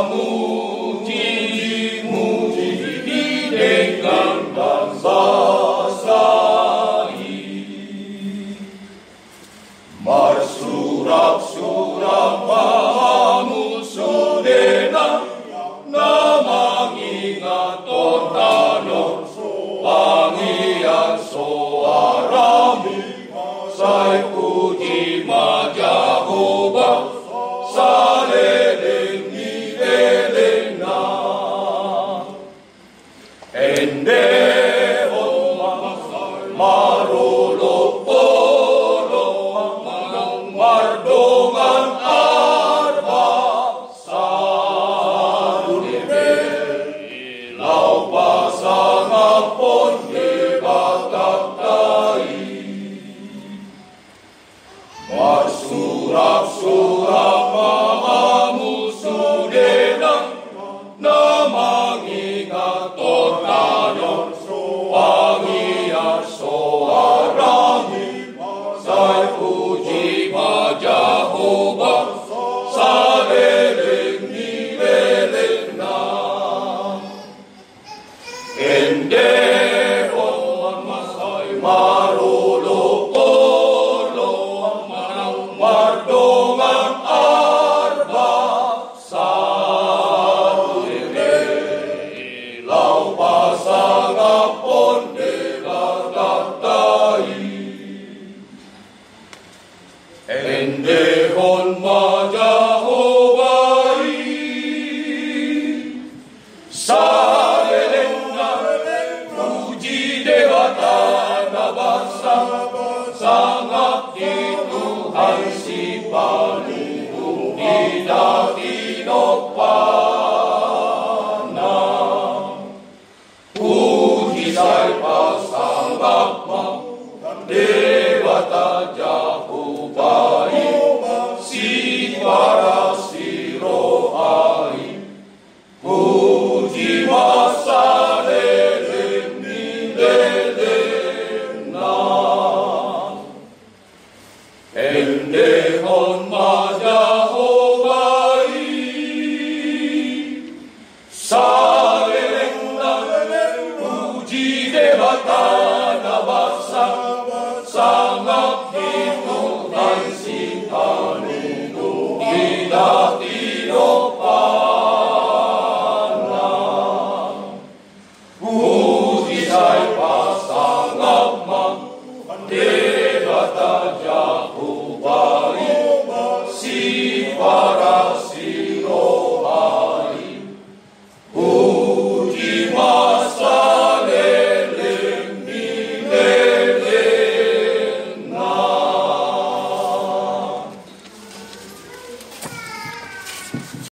muji dengan bangsa sai. Marsurak-surak mahamusu dena namang ingat totanon pangian soarami sai puji ma Jehovah saleleng ni elena ende marolo polo mardongan arba sarunebe lau pasang apon debatatai marsurak-surak mahamusu denang namang ingat totanon pangiar soarami sai puji ma Jehovah saleleng ni elena ende on masai marolo polo mardongan arba sarunebe lau pasang apon debatatai endehon ma Jehovah salelena puji dewata nabasa sangat di Tuhan si palung tidak inopana puji sai pasang bapa dewata Jehovah si para si rohai puji masa lelem ni lelena endehon ma Jehovah saleleng puji dewata